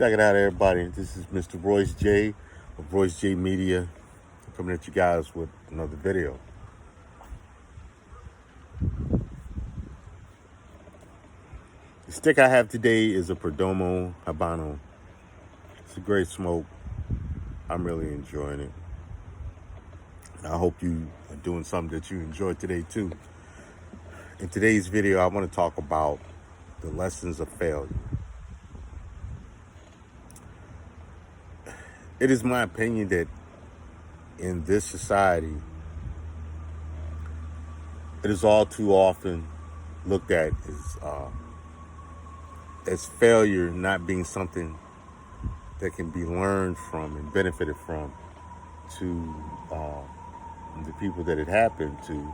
Check it out, everybody. This is Mr. Royce J of Royce J Media coming at you guys with another video. The stick I have today is a Perdomo Habano. It's a great smoke. I'm really enjoying it. And I hope you are doing something that you enjoy today too. In today's video, I want to talk about the lessons of failure. It is my opinion that in this society, it is all too often looked at as failure not being something that can be learned from and benefited from to the people that it happened to,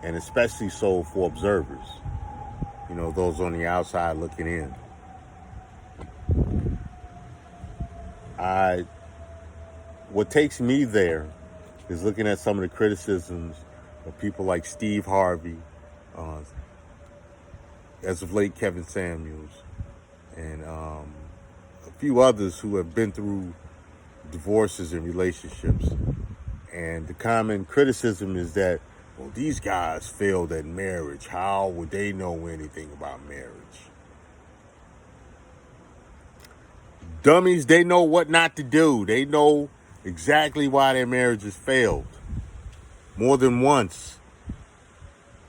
and especially so for observers, you know, those on the outside looking in. What takes me there is looking at some of the criticisms of people like Steve Harvey, as of late Kevin Samuels, and a few others who have been through divorces and relationships. And the common criticism is that, well, these guys failed at marriage. How would they know anything about marriage? Dummies, they know what not to do. They know exactly why their marriages failed. More than once.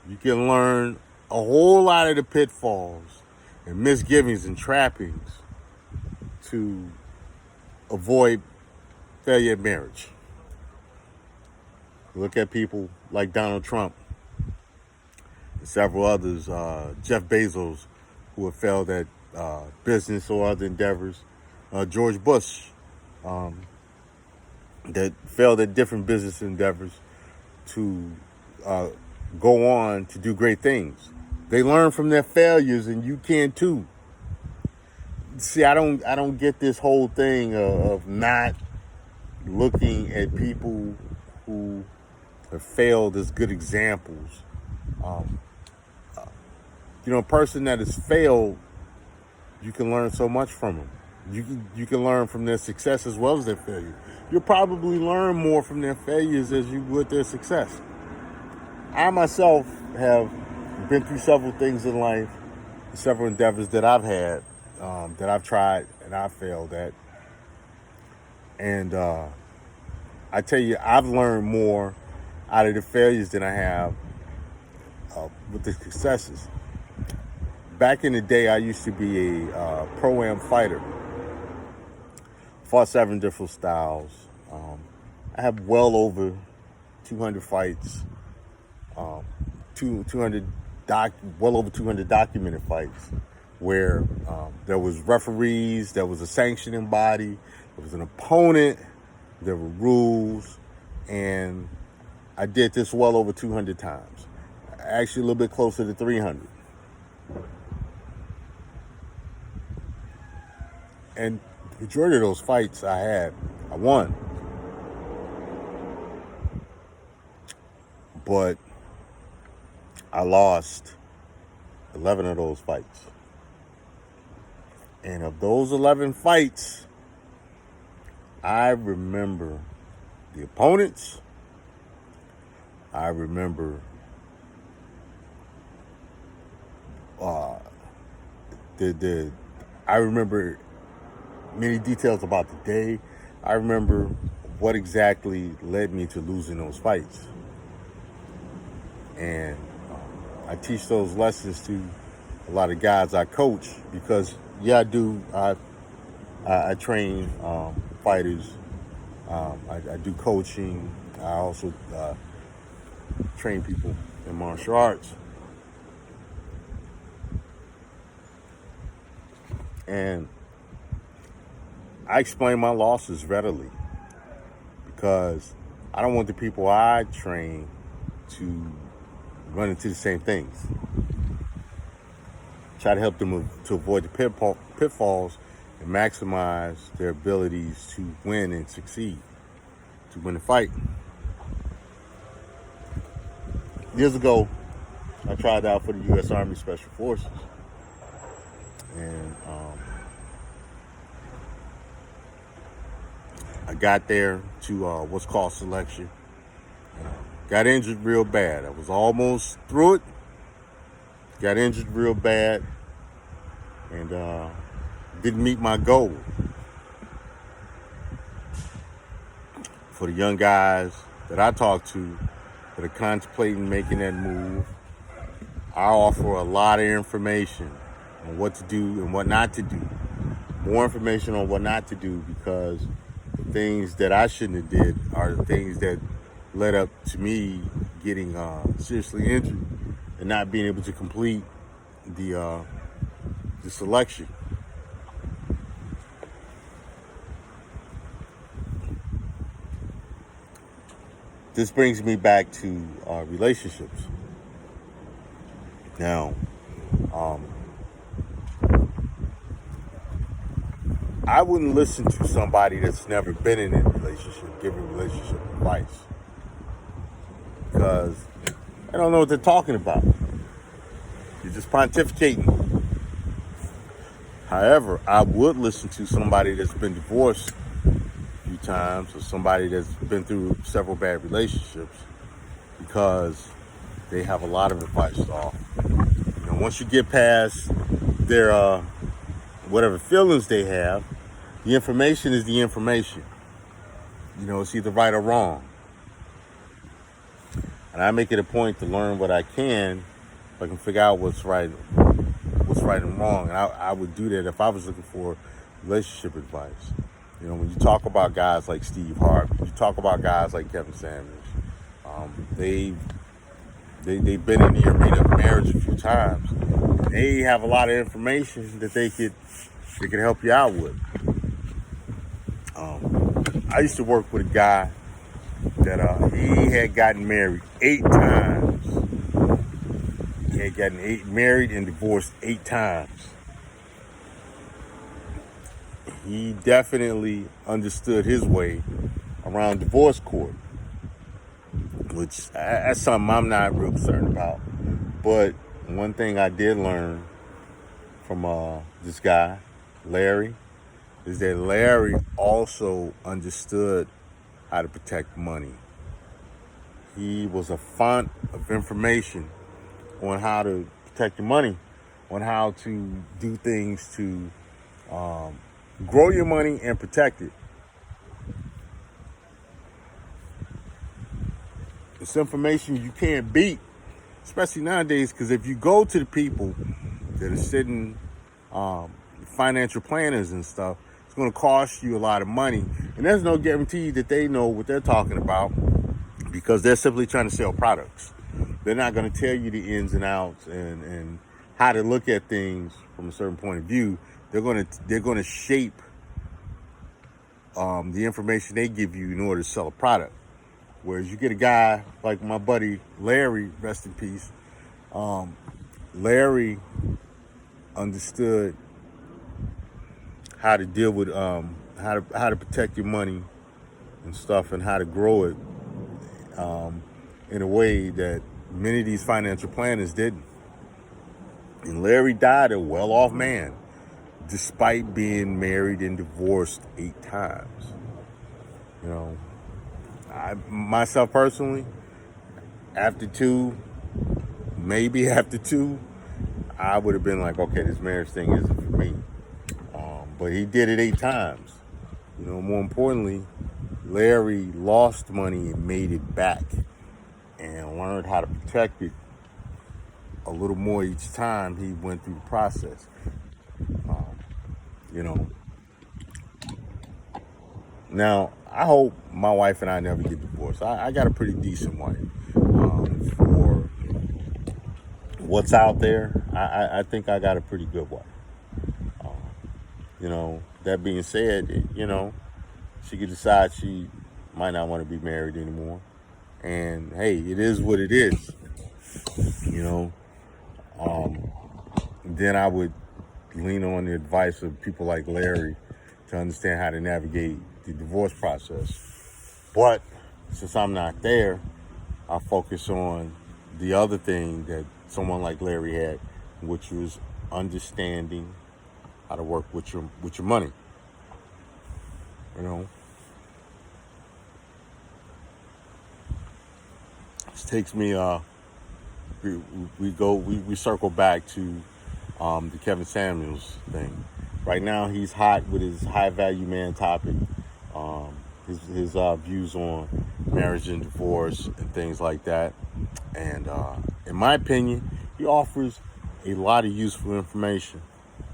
You can learn a whole lot of the pitfalls and misgivings and trappings to avoid failure at marriage. Look at people like Donald Trump and several others, Jeff Bezos, who have failed at business or other endeavors. George Bush, that failed at different business endeavors to go on to do great things. They learn from their failures, and you can too. See, I don't get this whole thing of not looking at people who have failed as good examples. You know, a person that has failed, you can learn so much from them. You can learn from their success as well as their failure. You'll probably learn more from their failures as you would their success. I myself have been through several things in life, several endeavors that I've had, that I've tried and I've failed at. And I tell you, I've learned more out of the failures than I have with the successes. Back in the day, I used to be a pro-am fighter. Fought 7 different styles. I have well over 200 fights, well over 200 documented fights, where there was referees, there was a sanctioning body, there was an opponent, there were rules, and I did this well over 200 times. Actually, a little bit closer to 300. And the majority of those fights I won. But I lost 11 of those fights. And of those 11 fights, I remember the opponents. I remember I remember many details about the day. I remember what exactly led me to losing those fights. And I teach those lessons to a lot of guys I coach because, yeah, I do. I train fighters. I do coaching. I also train people in martial arts. And I explain my losses readily because I don't want the people I train to run into the same things. Try to help them to avoid the pitfalls and maximize their abilities to win and succeed, to win a fight. Years ago, I tried out for the U.S. Army Special Forces. And I got there to what's called selection. Got injured real bad. I was almost through it. Got injured real bad, and didn't meet my goal. For the young guys that I talk to that are contemplating making that move, I offer a lot of information on what to do and what not to do. More information on what not to do, because the things that I shouldn't have did are the things that led up to me getting seriously injured and not being able to complete the selection. This brings me back to relationships. Now, I wouldn't listen to somebody that's never been in a relationship giving relationship advice, because I don't know what they're talking about. You're just pontificating. However, I would listen to somebody that's been divorced a few times, or somebody that's been through several bad relationships, because they have a lot of advice to offer. You know, once you get past their whatever feelings they have, the information is the information. You know, it's either right or wrong. And I make it a point to learn what I can, if I can figure out what's right and wrong. And I would do that if I was looking for relationship advice. You know, when you talk about guys like Steve Harvey, you talk about guys like Kevin Samuels, they've been in the arena of marriage a few times. They have a lot of information that they could help you out with. I used to work with a guy that he had gotten married 8 times. He had gotten married and divorced 8 times. He definitely understood his way around divorce court, which that's something I'm not real concerned about. But one thing I did learn from this guy, Larry, is that Larry also understood how to protect money. He was a font of information on how to protect your money, on how to do things to grow your money and protect it. It's information you can't beat, especially nowadays, because if you go to the people that are sitting, financial planners and stuff, it's going to cost you a lot of money. And there's no guarantee that they know what they're talking about, because they're simply trying to sell products. They're not going to tell you the ins and outs and how to look at things from a certain point of view. They're going to shape the information they give you in order to sell a product. Whereas you get a guy like my buddy Larry, rest in peace. Larry understood how to deal with how to protect your money and stuff, and how to grow it in a way that many of these financial planners didn't. And Larry died a well-off man, despite being married and divorced 8 times. You know, myself personally, after 2, maybe after 2, I would have been like, okay, this marriage thing isn't for me. But he did it 8 times. You know, more importantly, Larry lost money and made it back, and learned how to protect it a little more each time he went through the process. You know, now I hope my wife and I never get divorced. I got a pretty decent wife. For what's out there, I think I got a pretty good wife. You know, that being said, you know, she could decide she might not want to be married anymore. And hey, it is what it is. You know, then I would lean on the advice of people like Larry to understand how to navigate the divorce process. But since I'm not there, I focus on the other thing that someone like Larry had, which was understanding how to work with your money. You know, This takes me, we circle back to the Kevin Samuels thing. Right now, he's hot with his high value man topic, his views on marriage and divorce and things like that. And in my opinion, he offers a lot of useful information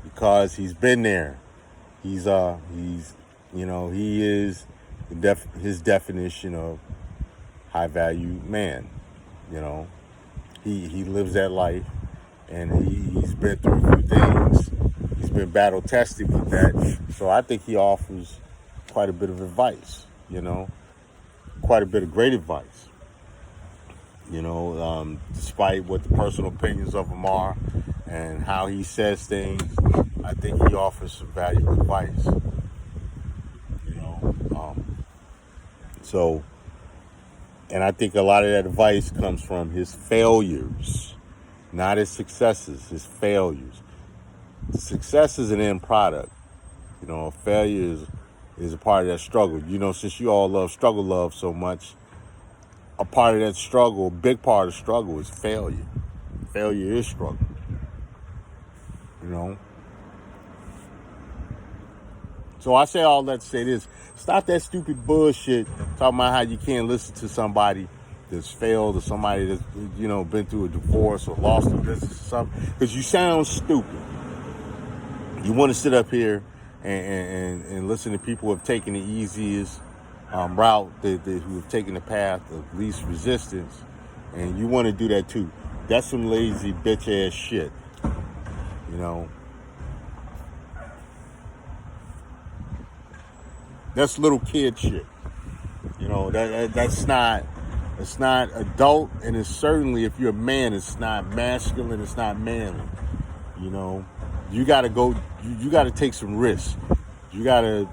because he's been there. He is his definition of high value man. He lives that life, and he's been through a few things. He's been battle tested with that, so I think he offers quite a bit of advice. Quite a bit of great advice. Despite what the personal opinions of him are and how he says things, I think he offers some valuable advice. And I think a lot of that advice comes from his failures, not his successes, his failures. The success is an end product. A failure is a part of that struggle. Since you all love struggle love so much, a part of that struggle, a big part of struggle is failure. Failure is struggle. So I say all that to say this. Stop that stupid bullshit talking about how you can't listen to somebody that's failed or somebody that's, been through a divorce or lost a business or something. Because you sound stupid. You want to sit up here and listen to people who have taken the easiest route, who have taken the path of least resistance. And you want to do that too. That's some lazy bitch ass shit. That's little kid shit. That's not adult, and it's certainly, if you're a man, it's not masculine, it's not manly. You gotta go, you gotta take some risks. You gotta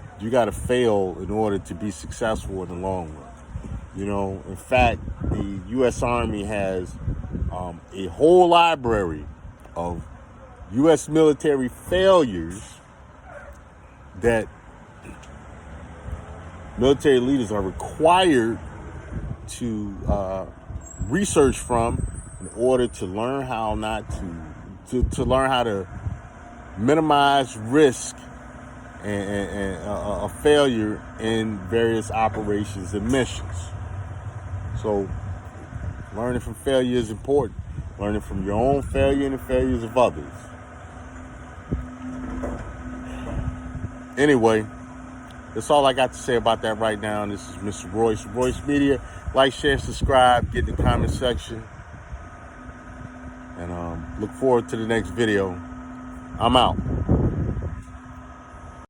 fail in order to be successful in the long run. In fact, the U.S. Army has a whole library of U.S. military failures that military leaders are required to research from in order to learn how to learn how to minimize risk and a failure in various operations and missions. So learning from failure is important. Learning from your own failure and the failures of others. Anyway, that's all I got to say about that right now. And this is Mr. Royce, Royce Media. Like, share, subscribe, get in the comment section. And look forward to the next video. I'm out.